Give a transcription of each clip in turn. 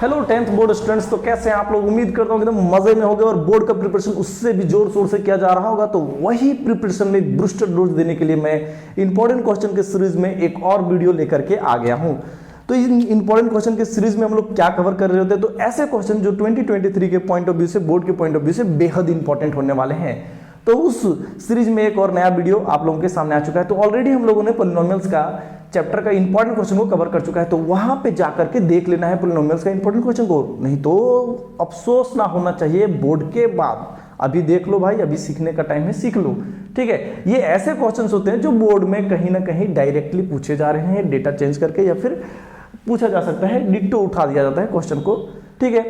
Hello 10th board students, तो कैसे हैं आप लोग। उम्मीद करता हूँ एकदम मजे में होंगे और बोर्ड का प्रिपरेशन उससे भी जोर शोर से किया जा रहा होगा। तो वही प्रिपरेशन में एक बूस्टर डोज देने के लिए मैं इंपॉर्टेंट क्वेश्चन के सीरीज में एक और वीडियो लेकर के आ गया हूँ। तो इन इंपॉर्टेंट क्वेश्चन के सीरीज में हम लोग क्या कवर कर रहे होते हैं, तो ऐसे क्वेश्चन जो 2023 के पॉइंट ऑफ व्यू से, बोर्ड के पॉइंट ऑफ व्यू से बेहद इंपॉर्टेंट होने वाले हैं। तो उस सीरीज में एक और नया वीडियो आप लोगों के सामने आ चुका है। तो ऑलरेडी हम लोगों ने पॉलिनोमियल्स का चैप्टर का इंपॉर्टेंट क्वेश्चन को कवर कर चुका है, तो वहां पे जाकर के देख लेना है पॉलिनोमियल्स का इंपॉर्टेंट क्वेश्चन को, नहीं तो अफसोस ना होना चाहिए बोर्ड के बाद। अभी देख लो भाई, अभी सीखने का टाइम है, सीख लो, ठीक है। ये ऐसे क्वेश्चंस होते हैं जो बोर्ड में कहीं ना कहीं डायरेक्टली पूछे जा रहे हैं, डेटा चेंज करके, या फिर पूछा जा सकता है डिट्टो उठा दिया जाता है क्वेश्चन को, ठीक है।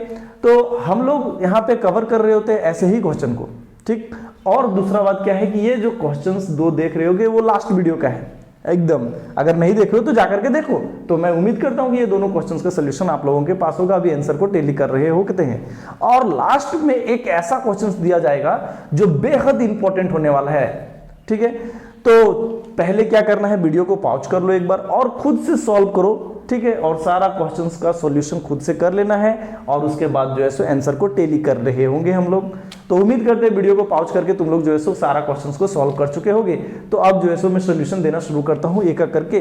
तो हम लोग यहाँ पे कवर कर रहे होते हैं ऐसे ही क्वेश्चन को, ठीक। और दूसरा बात क्या है कि ये जो क्वेश्चंस दो देख रहे होगे वो लास्ट वीडियो का है एकदम। अगर नहीं देख रहे हो तो जाकर के देखो। तो मैं उम्मीद करता हूं कि ये दोनों क्वेश्चंस का सोल्यूशन आप लोगों के पास होगा। अभी आंसर को टैली कर रहे हो कितने हैं। और लास्ट में एक ऐसा क्वेश्चंस दिया जाएगा जो बेहद इंपॉर्टेंट होने वाला है, ठीक है। तो पहले क्या करना है, वीडियो को पॉज कर लो एक बार और खुद से सॉल्व करो, ठीक है। और सारा क्वेश्चंस का सॉल्यूशन खुद से कर लेना है और उसके बाद जो है सो आंसर को टैली कर रहे होंगे हम लोग। तो उम्मीद करते हैं वीडियो को पॉज करके तुम लोग जो है सो सारा क्वेश्चंस को सॉल्व कर चुके होंगे। तो अब जो है सो मैं सॉल्यूशन देना शुरू करता हूं एक एक करके।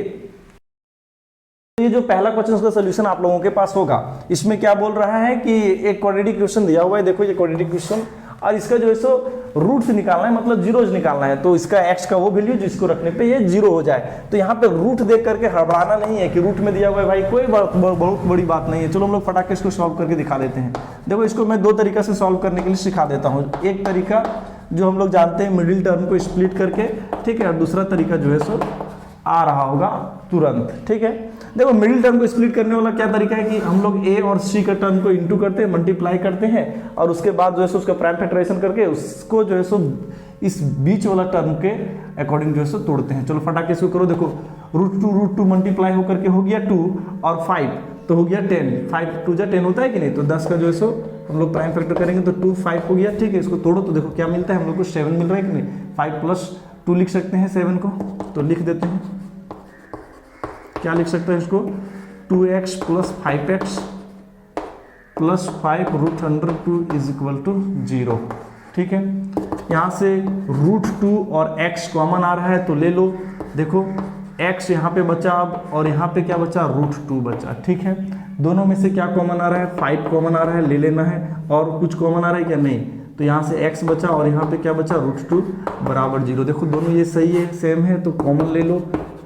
ये जो पहला क्वेश्चन का सॉल्यूशन आप लोगों के पास होगा, इसमें क्या बोल रहा है कि एक क्वाड्रेटिक क्वेश्चन दिया हुआ है। देखो ये क्वाड्रेटिक क्वेश्चन, और इसका जो है सो रूट्स निकालना है, मतलब जीरोज निकालना है। तो इसका एक्स का वो वैल्यू जिसको रखने पे ये जीरो हो जाए। तो यहाँ पे रूट देख करके हड़बड़ाना नहीं है कि रूट में दिया हुआ है भाई, कोई बहुत बड़ी बात नहीं है। चलो हम लोग फटाके इसको सॉल्व करके दिखा देते हैं। देखो इसको मैं दो तरीका से सॉल्व करने के लिए सिखा देता हूँ। एक तरीका जो हम लोग जानते हैं मिडिल टर्म को स्प्लिट करके, ठीक है। और दूसरा तरीका जो है सो आ रहा होगा तुरंत, ठीक है। देखो मिडिल टर्म को स्प्लिट करने वाला क्या तरीका है कि हम लोग ए और सी का टर्म को इंटू करते हैं, मल्टीप्लाई करते हैं, और उसके बाद जो है सो उसका प्राइम फैक्टराइजेशन करके उसको जो है सो इस बीच वाला टर्म के अकॉर्डिंग जो है सो तोड़ते हैं। चलो फटाके इसको करो। देखो रूट टू मल्टीप्लाई होकर के हो गया 2 और 5 तो हो गया 10। 5 2 जा 10 होता है कि नहीं। तो 10 का जो है सो हम लोग प्राइम फैक्टर करेंगे तो 2 5 हो गया, ठीक है। इसको तोड़ो तो देखो क्या मिलता है हम लोग को, 7 मिल रहा है कि नहीं। 5 प्लस 2 लिख सकते हैं 7 को, तो लिख देते हैं। क्या लिख सकते हैं इसको, 2x plus 5x plus 5 root under 2 is equal to 0, ठीक है। यहाँ से रूट 2 और x कॉमन आ रहा है तो ले लो। देखो x यहाँ पे बचा अब, और यहाँ पे क्या बचा, रूट 2 बचा, ठीक है। दोनों में से क्या कॉमन आ रहा है, 5 कॉमन आ रहा है, ले लेना है। और कुछ कॉमन आ रहा है क्या, नहीं। तो यहाँ से x बचा और यहाँ पे क्या बचा, रूट 2 बराबर 0। देखो दोनों ये सही है, सेम है, तो कॉमन ले लो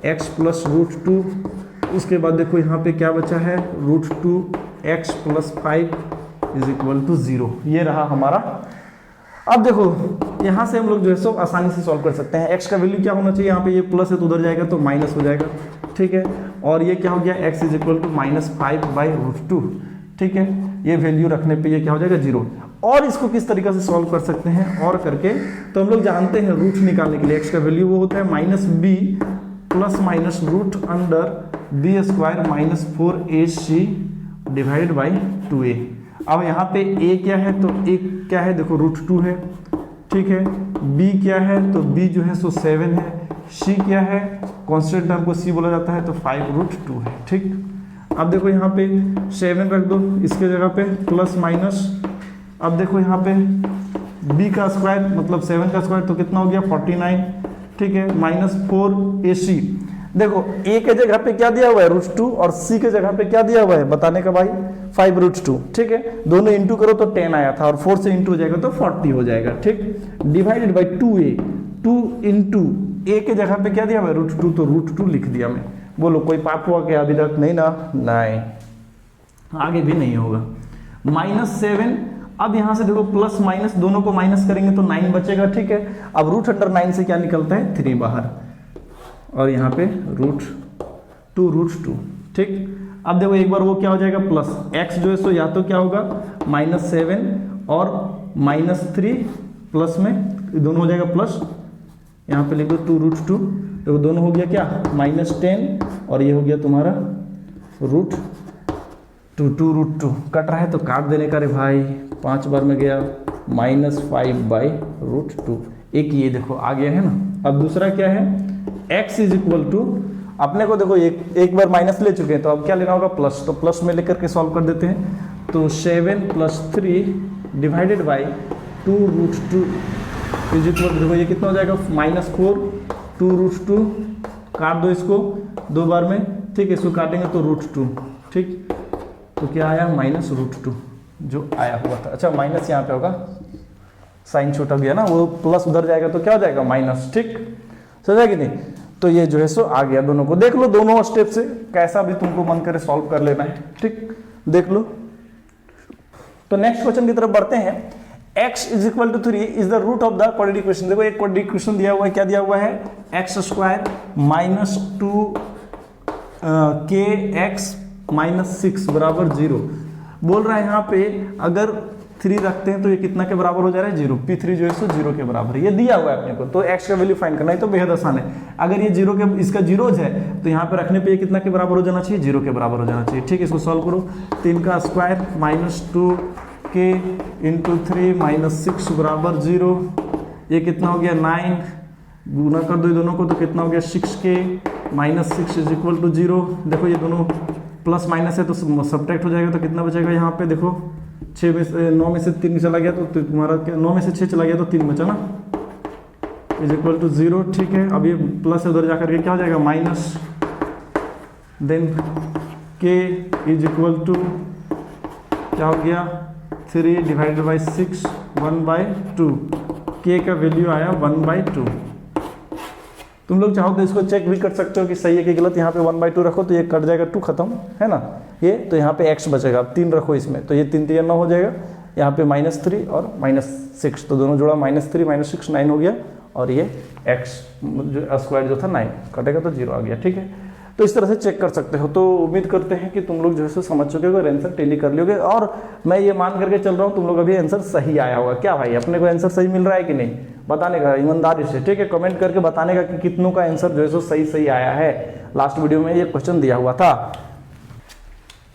x प्लस रूट 2। उसके बाद देखो यहाँ पे क्या बचा है, root 2x plus 5 is equal to 0। ये रहा हमारा। अब देखो यहाँ से हम लोग जो है सो आसानी से सॉल्व कर सकते हैं। x का वैल्यू क्या होना चाहिए, यहाँ पे ये प्लस है तो उधर जाएगा तो माइनस हो जाएगा, ठीक है। और ये क्या हो गया, x is equal to -5 by root 2, ठीक है। ये वैल्यू रखने पे ये क्या हो जाएगा, 0। और इसको किस तरीके से सॉल्व कर सकते हैं और करके, तो हम लोग जानते हैं रूट निकालने के लिए x का वैल्यू वो होता है -b plus minus root under B square minus 4ac divide by 2a। अब यहाँ पे a क्या है, तो a क्या है, देखो रूट 2 है, ठीक है। b क्या है, तो b जो है सो 7 है। c क्या है, कांस्टेंट टर्म को c बोला जाता है, तो 5 रूट 2 है, ठीक। अब देखो यहाँ पे 7 रख दो इसके जगह पे, प्लस माइनस। अब देखो यहाँ पे b का स्क्वायर मतलब 7 का स्क्वायर तो कितना हो गया, 49, ठीक है, -4ac। देखो a के जगह पे क्या दिया हुआ है, रूट 2, और c के जगह पे क्या दिया हुआ है बताने का भाई, 5 रूट 2, ठीक है। दोनों इंटू करो तो 10 आया था, और 4 से इंटू हो जाएगा तो 40 हो जाएगा, ठीक। Divided by 2a, 2 into a के जगह पे क्या दिया हुआ है, रूट 2, तो रूट 2 लिख दिया मैं। बोलो कोई पाप हुआ क्या अभी तक, नहीं ना, नहीं, आगे भी नहीं होगा। -7, अब यहां से देखो प्लस माइनस दोनों को माइनस करेंगे तो 9 बचेगा, ठीक है। अब रूट अंडर 9 से क्या निकलता है, 3 बाहर, और यहाँ पे रूट 2, ठीक। अब देखो एक बार वो क्या हो जाएगा, प्लस x जो है सो या तो क्या होगा -7 और -3 प्लस में दोनों हो जाएगा प्लस, यहाँ पे लिख दो 2 रूट 2, तो दोनों हो गया क्या -10, और ये हो गया तुम्हारा रूट 2 रूट 2। कट रहा है तो काट देने का रे भाई, 5 बार में गया, -5 बाई रूट 2। एक ये देखो आ गया है ना। अब दूसरा क्या है, x इज इक्वल टू, अपने को देखो एक बार माइनस ले चुके हैं तो अब क्या लेना होगा, प्लस। तो प्लस में लेकर के सॉल्व कर देते हैं। तो 7 + 3 डिवाइडेड बाई 2√2 इज इक्वल, देखो ये कितना हो जाएगा -4 2√2, काट दो इसको 2 बार में, ठीक है, इसको काटेंगे तो √2, ठीक, तो क्या आया -√2 जो आया हुआ था। अच्छा माइनस यहाँ पे होगा, साइन छोटा गया ना, वो प्लस उधर जाएगा तो क्या हो जाएगा माइनस, ठीक, समझा कि नहीं। तो ये जो है सो आ गया, दोनों को देख लो, दोनों स्टेप से कैसा भी तुमको मन करे सॉल्व कर लेना है, ठीक, देख लो। तो नेक्स्ट क्वेश्चन की तरफ बढ़ते हैं। x = 3 is the root of the quadratic equation. देखो एक क्वाड्रेटिक इक्वेशन दिया हुआ है, क्या दिया हुआ है, x² - 2kx - 6 = 0। बोल रहा है यहाँ पे अगर 3 रखते हैं तो ये कितना के बराबर हो जा रहा है, 0। P3 जो है सो 0 के बराबर है, ये दिया हुआ है अपने को, तो x का वैल्यू फाइंड करना है, तो बेहद आसान है। अगर ये 0 के, इसका 0 है तो यहाँ पे रखने पे ये कितना के बराबर हो जाना चाहिए, 0 के बराबर हो जाना चाहिए, ठीक है। इसको सॉल्व करो, 3 का स्क्वायर -2k × 3 - 6 = 0। ये कितना हो गया 9, गुना कर दो दोनों को तो कितना हो गया 6k - 6 = 0। देखो ये दोनों प्लस माइनस है तो सब्ट्रैक्ट हो जाएगा, तो कितना बचेगा यहाँ पे, देखो 9 में से 3 चला गया तो तुम्हारा 9 में से 6 चला गया तो 3 बचा ना, = 0, ठीक है। अब ये प्लस है, उधर जाकर के क्या हो जाएगा माइनस, देन k = क्या हो गया 3 डिवाइडेड बाई 6 1/2, k का वैल्यू आया 1/2। तुम लोग चाहो तो इसको चेक भी कर सकते हो कि सही है कि गलत। यहाँ पे 1/2 रखो तो ये कट जाएगा, 2 खत्म है ना, ये तो यहाँ पे x बचेगा। अब 3 रखो इसमें तो ये 3 3 9 हो जाएगा, यहाँ पे -3 और -6, तो दोनों जोड़ा -3 - 6 9 हो गया, और ये x स्क्वायर जो था 9 कटेगा तो 0 आ गया, ठीक है। तो इस तरह से चेक कर सकते हो। तो उम्मीद करते हैं कि तुम लोग जो है सो समझ चुके हो और आंसर टैली कर लोगे, और मैं ये मान करके चल रहा हूँ तुम लोग अभी आंसर सही आया होगा। क्या भाई अपने को आंसर सही मिल रहा है कि नहीं, बताने का ईमानदारी से, ठीक है, कमेंट करके बताने का कि कितनों का आंसर जो है सो सही आया है। लास्ट वीडियो में ये क्वेश्चन दिया हुआ था।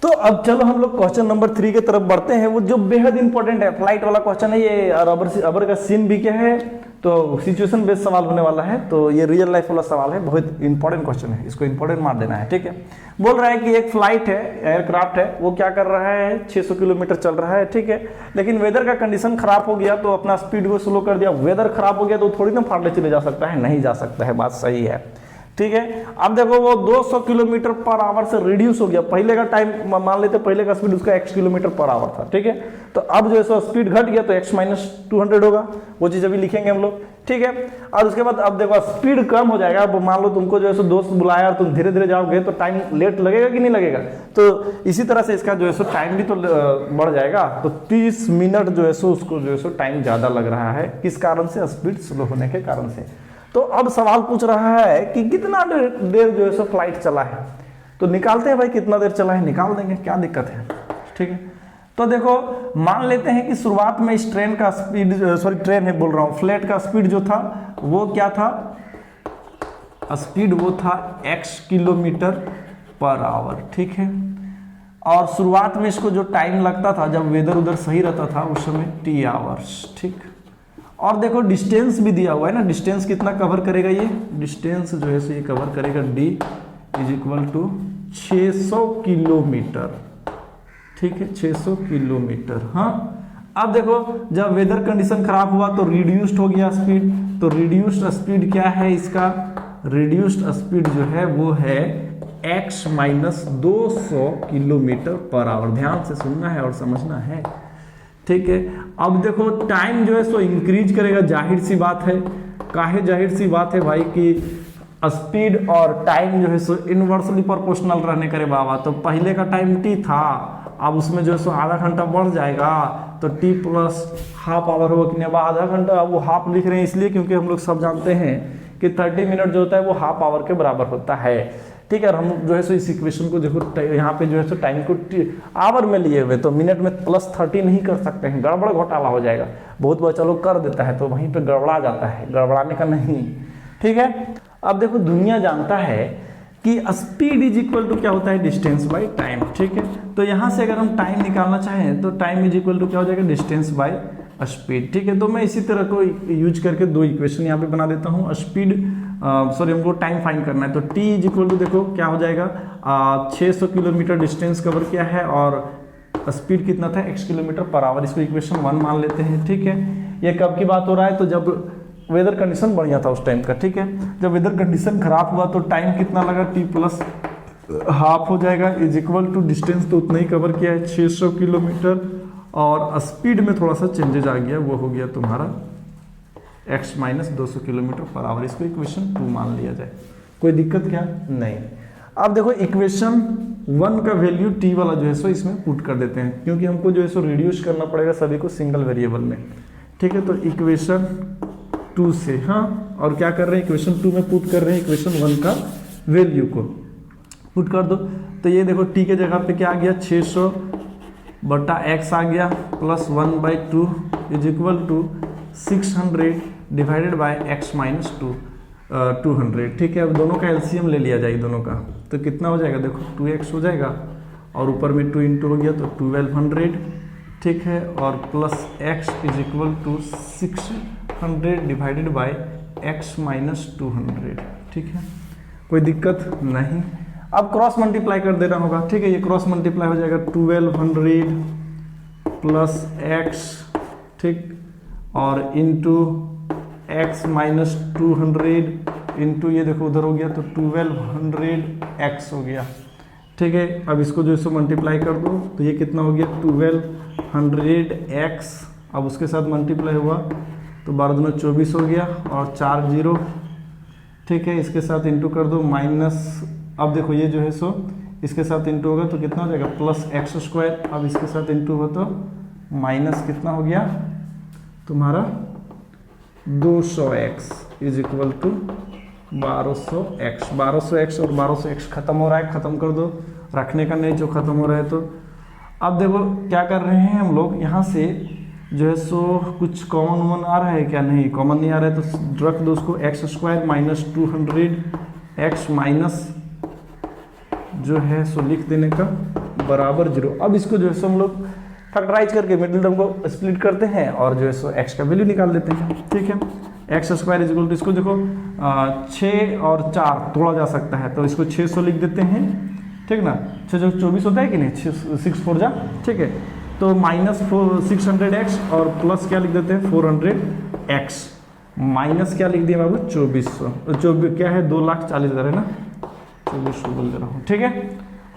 तो अब चलो हम लोग क्वेश्चन नंबर 3 की तरफ बढ़ते हैं, वो जो बेहद इंपॉर्टेंट है, फ्लाइट वाला क्वेश्चन है ये। रबर का सीन भी क्या है, तो सिचुएशन बेस्ड सवाल होने वाला है, तो ये रियल लाइफ वाला सवाल है, बहुत इंपॉर्टेंट क्वेश्चन है, इसको इंपॉर्टेंट मार देना है, ठीक है। बोल रहा है कि एक फ्लाइट है, एयरक्राफ्ट है, वो क्या कर रहा है 600 किलोमीटर चल रहा है, ठीक है, लेकिन वेदर का कंडीशन खराब हो गया तो अपना स्पीड को स्लो कर दिया। वेदर खराब हो गया तो थोड़ी ना फाड़ने चले जा सकता है, नहीं जा सकता है, बात सही है, ठीक है। अब देखो वो 200 किलोमीटर/आवर से रिड्यूस हो गया। पहले का टाइम मान लेते, पहले का स्पीड उसका x किलोमीटर/आवर था, ठीक है, तो अब जो है सो स्पीड घट गया तो x - 200 होगा, वो चीज अभी लिखेंगे हम लोग, ठीक है। और उसके बाद अब देखो स्पीड कम हो जाएगा। अब मान लो तुमको जो है सो दोस्त बुलाया और तुम धीरे धीरे जाओगे तो टाइम लेट लगेगा कि नहीं लगेगा, तो इसी तरह से इसका जो है सो टाइम भी तो बढ़ जाएगा। तो 30 मिनट जो है सो उसको जो है सो टाइम ज्यादा लग रहा है, किस कारण से, स्पीड स्लो होने के कारण से। तो अब सवाल पूछ रहा है कि कितना देर जो है सो फ्लाइट चला है, तो निकालते हैं भाई कितना देर चला है, निकाल देंगे, क्या दिक्कत है, ठीक है। तो देखो मान लेते हैं कि शुरुआत में इस ट्रेन का स्पीड, ट्रेन है बोल रहा हूँ, फ्लाइट का स्पीड जो था वो क्या था, स्पीड वो था x किलोमीटर/आवर, ठीक है। और शुरुआत में इसको जो टाइम लगता था जब वेदर उधर सही रहता था उस समय t आवर्स, ठीक। और देखो डिस्टेंस भी दिया हुआ है ना, डिस्टेंस कितना कवर करेगा, ये डिस्टेंस जो है सो ये कवर करेगा d = 600 किलोमीटर, ठीक है, 600 किलोमीटर। हाँ अब देखो जब वेदर कंडीशन खराब हुआ तो रिड्यूस्ड हो गया स्पीड, तो रिड्यूस्ड स्पीड क्या है इसका, रिड्यूस्ड स्पीड जो है वो है x - 200 किलोमीटर/आवर। ध्यान से सुनना है और समझना है, ठीक है। अब देखो टाइम जो है सो इंक्रीज करेगा, जाहिर सी बात है, काहे जाहिर सी बात है भाई कि स्पीड और टाइम जो है सो इनवर्सली प्रोपोर्शनल रहने करे बाबा। तो पहले का टाइम t था, अब उसमें जो है सो आधा घंटा बढ़ जाएगा तो t + हाफ आवर होगा कि नहीं। अब आधा घंटा, वो हाफ लिख रहे हैं इसलिए क्योंकि हम लोग सब जानते हैं कि 30 मिनट जो होता है वो हाफ आवर के बराबर होता है, ठीक है। और हम जो है सो इस इक्वेशन को देखो यहाँ पे जो है सो टाइम को आवर में लिए हुए, तो मिनट में +30 नहीं कर सकते हैं, गड़बड़ घोटाला हो जाएगा। बहुत बच्चा लोग कर देता है तो वहीं पे गड़बड़ा जाता है, गड़बड़ाने का नहीं, ठीक है। अब देखो दुनिया जानता है कि स्पीड = क्या होता है, डिस्टेंस बाय टाइम, ठीक है। तो यहाँ से अगर हम टाइम निकालना चाहें तो टाइम = क्या हो जाएगा, डिस्टेंस बाय स्पीड, ठीक है। तो मैं इसी तरह को यूज करके 2 इक्वेशन यहाँ पे बना देता हूँ। स्पीड हमको टाइम फाइंड करना है, तो t = देखो क्या हो जाएगा, 600 किलोमीटर डिस्टेंस कवर किया है और स्पीड कितना था x किलोमीटर पर आवर, इसको इक्वेशन 1 मान लेते हैं। ठीक है, ये कब की बात हो रहा है, तो जब वेदर कंडीशन बढ़िया था उस टाइम का। ठीक है, जब वेदर कंडीशन खराब हुआ तो टाइम कितना लगा, t प्लस हाफ हो जाएगा, इज इक्वल टू डिस्टेंस तो उतना ही कवर किया है 600 किलोमीटर, और स्पीड में थोड़ा सा चेंजेज आ गया, वो हो गया तुम्हारा x minus 200 kilometre per hour. इसको इक्वेशन 2 मान लिया जाए, कोई दिक्कत क्या नहीं। अब देखो इक्वेशन 1 का वैल्यू t वाला जो है सो इसमें पुट कर देते हैं, क्योंकि हमको जो है सो रिड्यूस करना पड़ेगा सभी को सिंगल वेरिएबल में। ठीक है, तो इक्वेशन 2 से, हाँ, और क्या कर रहे हैं, इक्वेशन 2 में पुट कर रहे हैं इक्वेशन 1 का वैल्यू को पुट कर दो। तो ये देखो t के जगह पे क्या आ गया, 600 बटा x आ गया plus 1/2 is equal to 600 divided by x minus 200। ठीक है, अब दोनों का एलसीएम ले लिया जाए दोनों का, तो कितना हो जाएगा, देखो 2x हो जाएगा और ऊपर में 2 इंटू हो गया तो 1200। ठीक है, और plus x is equal to 600 divided by x minus 200। ठीक है, कोई दिक्कत नहीं। अब क्रॉस मल्टीप्लाई कर देना होगा। ठीक है, ये क्रॉस मल्टीप्लाई हो जाएगा 1200 प्लस x, ठीक, और इंटू x माइनस 200 इंटू ये देखो उधर हो गया तो 1200x हो गया। ठीक है, अब इसको जो इसको मल्टीप्लाई कर दो तो ये कितना हो गया 1200x, अब उसके साथ मल्टीप्लाई हुआ तो 12 दूना 24 हो गया और 4 0। ठीक है, इसके साथ इंटू कर दो माइनस, अब देखो ये जो है सो इसके साथ इंटू होगा तो कितना हो जाएगा प्लस x², अब इसके साथ इंटू हो तो माइनस कितना हो गया तुम्हारा 200x is equal to 1200x। 1200x और 1200x खत्म हो रहा है, खत्म कर दो, रखने का नहीं जो खत्म हो रहा है। तो अब देखो क्या कर रहे हैं हम लोग, यहाँ से जो है सो कुछ कॉमन आ रहा है क्या, नहीं कॉमन नहीं आ रहा है तो रख दो उसको, x² माइनस 200x माइनस जो है सो लिख देने का बराबर 0। अब इसको जो है सो हम लोग फैक्टराइज करके मिडिल टर्म को स्प्लिट करते हैं और जो है सो x का वैल्यू निकाल लेते हैं। ठीक है, x² इज इक्वल टू, इसको देखो 6 और 4 तोड़ा जा सकता है तो इसको 600 लिख देते हैं। ठीक ना, 6 जो 24 होता है कि नहीं, 6 4 जा। ठीक है, तो माइनस 600x और प्लस क्या लिख देते हैं 400x, माइनस क्या लिख दिया बाबू 2400, क्या है 2,40,000 है ना, 2400 बोल दे रहा हूँ। ठीक है,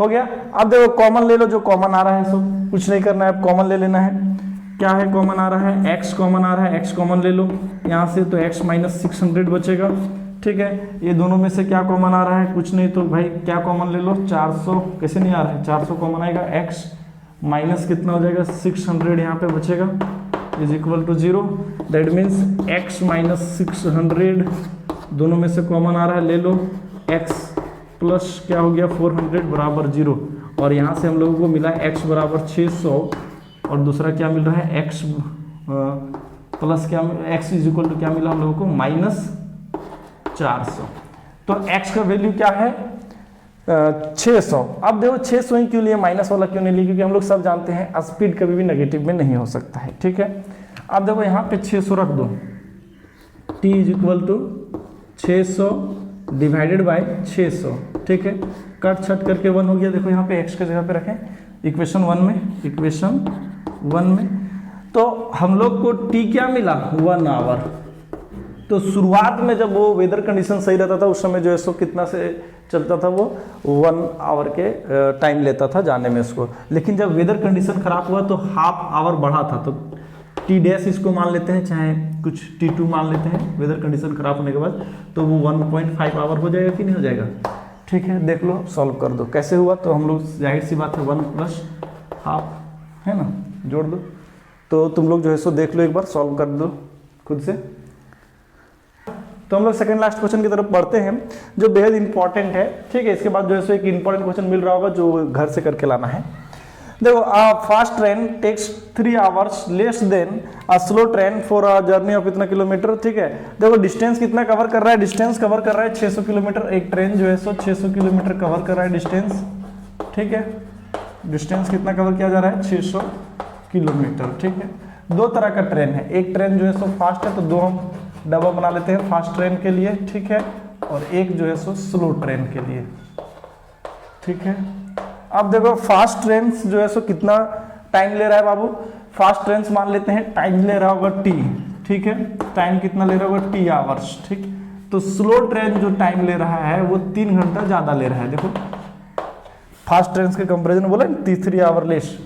हो गया। अब देखो कॉमन ले लो, जो कॉमन आ रहा है सो कुछ नहीं करना है, अब कॉमन ले लेना है। क्या है कॉमन आ रहा है, x कॉमन आ रहा है, x कॉमन ले लो यहाँ से तो x माइनस 600 बचेगा। ठीक है, ये दोनों में से क्या कॉमन आ रहा है, कुछ नहीं, तो भाई क्या कॉमन ले लो 400, कैसे नहीं आ रहा है 400 कॉमन आएगा, x माइनस कितना हो जाएगा 600 यहाँ पे बचेगा is equal to 0। That means x minus 600 दोनों में से कॉमन आ रहा है, ले लो, x प्लस क्या हो गया 400 बराबर 0, और यहाँ से हम लोगों को मिला x बराबर 600 और दूसरा क्या मिल रहा है x प्लस क्या, x इज इक्वल टू क्या मिला हम लोगों को माइनस 400। तो x का वैल्यू क्या है 600। अब देखो 600 ही क्यों लिए, माइनस वाला क्यों नहीं लिए, क्योंकि हम लोग सब जानते हैं स्पीड कभी भी नेगेटिव में नहीं हो सकता है। ठीक है, अब देखो यहाँ पे 600 रख दो, t is equal to 600 divided by 600। ठीक है, कट छट करके 1 हो गया। देखो यहाँ पे x के जगह पे रखें इक्वेशन 1 में, इक्वेशन 1 में तो हम लोग को t क्या मिला 1 आवर। तो शुरुआत में जब वो वेदर कंडीशन सही रहता था उस समय जो है सो कितना से चलता था, वो 1 आवर के टाइम लेता था जाने में उसको, लेकिन जब वेदर कंडीशन खराब हुआ तो हाफ आवर बढ़ा था, तो टी डैश इसको मान लेते हैं, चाहे कुछ T2 मान लेते हैं वेदर कंडीशन खराब होने के बाद, तो वो 1.5 आवर हो जाएगा कि नहीं हो जाएगा। ठीक है, देख लो सॉल्व कर दो कैसे हुआ, तो हम लोग जाहिर सी बात है 1 प्लस हाफ है ना, जोड़ दो, तो तुम लोग जो है सो देख लो एक बार, सॉल्व कर दो खुद से। तो हम लोग सेकंड लास्ट क्वेश्चन की तरफ बढ़ते हैं जो बेहद इंपॉर्टेंट है। ठीक है, इसके बाद जो है सो एक इंपॉर्टेंट क्वेश्चन मिल रहा होगा जो घर से करके लाना है। देखो fast train takes 3 hours less than a slow train for a journey of इतना किलोमीटर। ठीक है, देखो डिस्टेंस कितना कवर कर रहा है, डिस्टेंस कवर कर रहा है 600 किलोमीटर, एक ट्रेन जो है सो 600 किलोमीटर कवर कर रहा है डिस्टेंस। ठीक है, डिस्टेंस कितना कवर किया जा रहा है 600 किलोमीटर। ठीक है, दो तरह का ट्रेन है, एक ट्रेन जो है सो फास्ट है तो दो हम डब्बा बना लेते हैं फास्ट ट्रेन के लिए। ठीक है, और एक जो है सो स्लो ट्रेन के लिए। ठीक है, अब देखो फास्ट ट्रेन जो है सो कितना टाइम ले रहा है बाबू, फास्ट ट्रेन मान लेते हैं टाइम ले रहा होगा टी, ठीक है, टाइम कितना ले रहा होगा टी आवर्स, ठीक। तो स्लो ट्रेन जो टाइम ले रहा है वो 3 घंटा ज्यादा ले रहा है, देखो फास्ट ट्रेन के कंपेरिजन बोला 3 आवर लेस,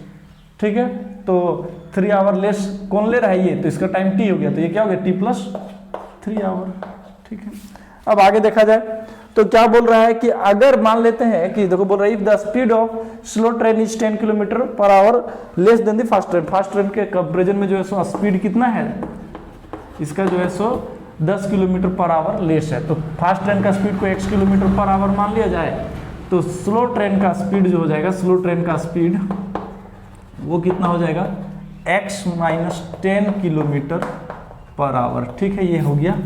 ठीक है। तो 3 आवर लेस कौन ले रहा है ये, तो इसका टाइम टी हो गया, तो ये क्या हो गया t+3 आवर, ठीक है। अब आगे देखा जाए तो क्या बोल रहा है कि अगर मान लेते हैं कि देखो बोल रहा है if the speed of slow train is 10 kilometre per hour less than the fast train, fast train के कंपेरिजन में जो है सो स्पीड कितना है इसका जो है सो 10 किलोमीटर पर आवर लेस है, तो फास्ट ट्रेन का स्पीड को x किलोमीटर पर आवर मान लिया जाए तो स्लो ट्रेन का स्पीड जो हो जाएगा, स्लो ट्रेन का स्पीड वो कितना हो जाएगा x - 10 किलोमीटर पर आवर, ठीक है। ये हो गया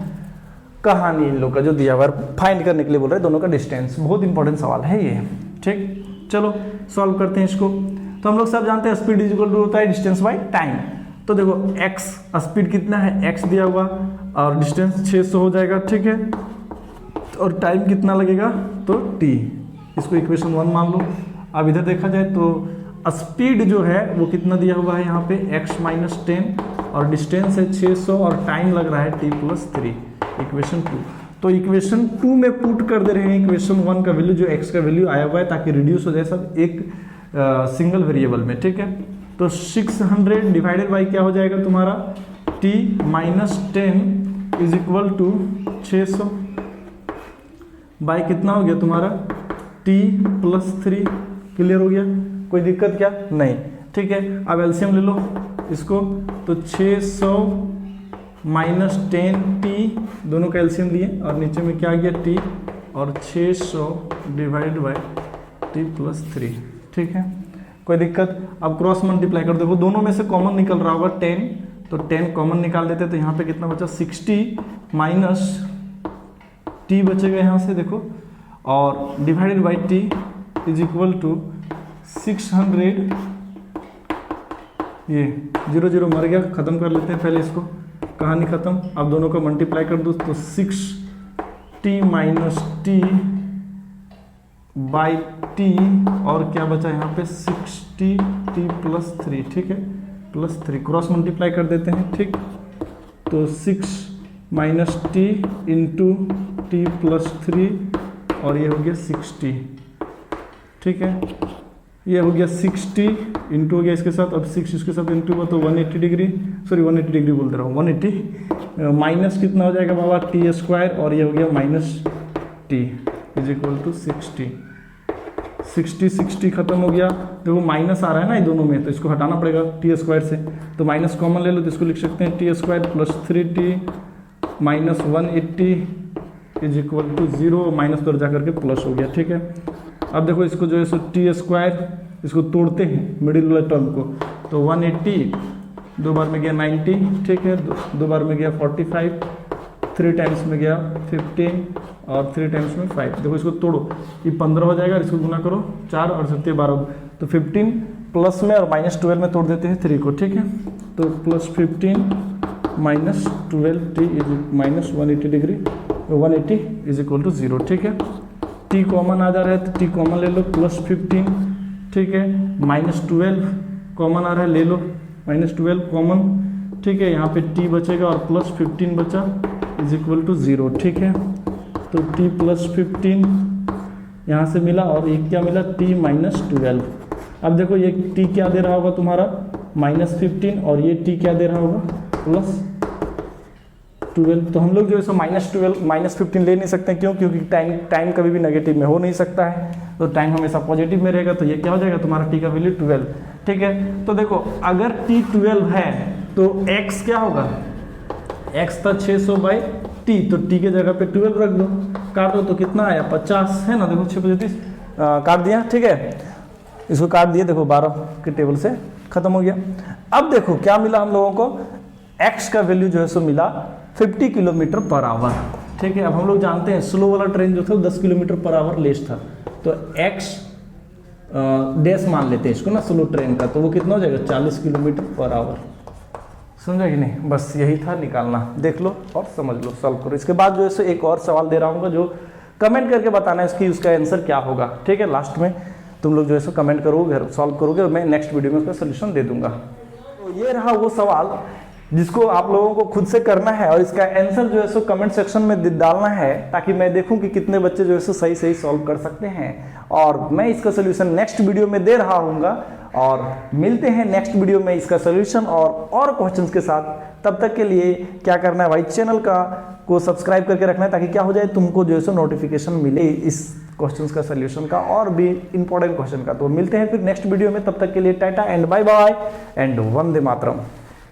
कहानी इन लोग का जो दिया हुआ है, फाइंड करने के लिए बोल रहे हैं दोनों का डिस्टेंस, बहुत इंपॉर्टेंट सवाल है ये, ठीक। चलो सॉल्व करते हैं इसको। तो हम लोग सब जानते हैं स्पीड इज इक्वल टू होता है डिस्टेंस बाय टाइम। तो देखो x स्पीड कितना है, x दिया हुआ और डिस्टेंस 600 हो जाएगा, ठीक है, और टाइम कितना लगेगा तो t, इसको इक्वेशन 1 मान लो। अब इधर देखा जाए तो स्पीड जो है वो कितना दिया हुआ है यहाँ पे x - 10 और डिस्टेंस है 600 और टाइम लग रहा है t+3, इक्वेशन 2। तो इक्वेशन 2 में पुट कर दे रहे हैं इक्वेशन 1 का वैल्यू, जो x का वैल्यू आया हुआ है, ताकि रिड्यूस हो जाए सब एक सिंगल वेरिएबल में, ठीक है। तो 600 डिवाइडेड बाई क्या हो जाएगा तुम्हारा t - 10 is equal to 600 by कितना हो गया तुम्हारा t+3, क्लियर हो गया, कोई दिक्कत क्या नहीं, ठीक है। अब एलसीएम ले लो इसको, तो 600 - 10t दोनों का एलसीएम लिए और नीचे में क्या आ गया t और 600 डिवाइड बाई t+3, ठीक है, कोई दिक्कत। अब क्रॉस मल्टीप्लाई कर देखो, दोनों में से कॉमन निकल रहा होगा 10, तो 10 कॉमन निकाल देते, तो यहाँ पे कितना बचा 60 माइनस t बचेगा यहाँ से देखो, और divided by t is equal to 600, ये 0 0 मर गया, खत्म कर लेते हैं पहले इसको, कहानी खत्म। अब दोनों को मल्टीप्लाई कर दो तो 6t - t बाई t और क्या बचा यहाँ पे 60t+3, ठीक है, +3 क्रॉस मल्टीप्लाई कर देते हैं, ठीक। तो 6 - t इंटू t+3 और ये हो गया 60, ठीक है, ये हो गया 60 इंटू हो गया इसके साथ, अब 6 इसके साथ इंटू हुआ तो 180 डिग्री, सॉरी 180 डिग्री बोल दे रहा हूँ, 180 माइनस कितना हो जाएगा बाबा t² और ये हो गया -t इज इक्वल टू 60 खत्म हो गया। देखो माइनस आ रहा है ना ये दोनों में, तो इसको हटाना पड़ेगा t² से, तो माइनस कॉमन ले लो, तो इसको लिख सकते हैं t² + 3t - 180 is equal to 0, minus पर जा करके प्लस हो गया, ठीक है। अब देखो इसको जो है सो t² इसको तोड़ते हैं मिडिल वाले टर्म को, तो 180 2 बार में गया 90, ठीक है, 2 बार में गया 45, 3 टाइम्स में गया 15 और 3 टाइम्स में 5। देखो इसको तोड़ो, ये 15 हो जाएगा, इसको गुना करो 4 और 7 12, तो 15 प्लस में और -12 में तोड़ देते हैं 3 को, ठीक है। तो +15 - 12t is -180 degree, 180 is equal to 0, ठीक है। t कॉमन आ जा रहा है तो t कॉमन ले लो, +15, ठीक है, -12 कॉमन आ रहा है, ले लो -12 कॉमन, ठीक है, यहाँ पे t बचेगा और +15 बचा इज इक्वल टू 0, ठीक है। तो t+15 यहाँ से मिला और एक क्या मिला t - 12। अब देखो ये t क्या दे रहा होगा तुम्हारा -15 और ये t क्या दे रहा होगा +12। तो हम लोग जो है सो -15 ले नहीं सकते, क्यों, क्योंकि टाइम कभी भी नेगेटिव में हो नहीं सकता है, तो टाइम हमेशा पॉजिटिव में रहेगा, तो ये क्या हो जाएगा तुम्हारा t का वैल्यू 12, ठीक है। तो देखो अगर t 12 है तो x क्या होगा, x था 600/t, तो t के जगह पे 12 रख दो, काट दो तो कितना आया 50 है ना, देखो 6 काट दिया, ठीक है, इसको काट दिया, देखो 12 के टेबल से खत्म हो गया। अब देखो क्या मिला हम लोगों को, x का वैल्यू जो है सो मिला 50 किलोमीटर पर आवर, ठीक है। अब हम लोग जानते हैं स्लो वाला ट्रेन जो था 10 किलोमीटर पर आवर लेस था, तो x डैश मान लेते हैं इसको ना स्लो ट्रेन का, तो वो कितना हो जाएगा 40 किलोमीटर पर आवर, समझा कि नहीं। बस यही था निकालना, देख लो और समझ लो, सॉल्व करो। इसके बाद जो है सो एक और सवाल दे रहा हूँ जो कमेंट करके बताना है इसकी उसका आंसर क्या होगा, ठीक है, लास्ट में। तुम लोग जो है सो कमेंट करोगे, सॉल्व करोगे और मैं नेक्स्ट वीडियो में उसका सोल्यूशन दे दूंगा। तो ये रहा वो सवाल जिसको आप लोगों को खुद से करना है और इसका आंसर जो है सो कमेंट सेक्शन में डालना है, ताकि मैं देखूं कि कितने बच्चे जो है सो सही सही सॉल्व कर सकते हैं। और मैं इसका सोल्यूशन नेक्स्ट वीडियो में दे रहा हूँगा और मिलते हैं नेक्स्ट वीडियो में इसका सोल्यूशन और क्वेश्चंस के साथ। तब तक के लिए क्या करना है भाई, चैनल को सब्सक्राइब करके रखना है, ताकि क्या हो जाए, तुमको जो है सो नोटिफिकेशन मिले इस क्वेश्चंस का सोल्यूशन का और भी इंपॉर्टेंट क्वेश्चन का। तो मिलते हैं फिर नेक्स्ट वीडियो में, तब तक के लिए tata and bye bye and Vande Mataram.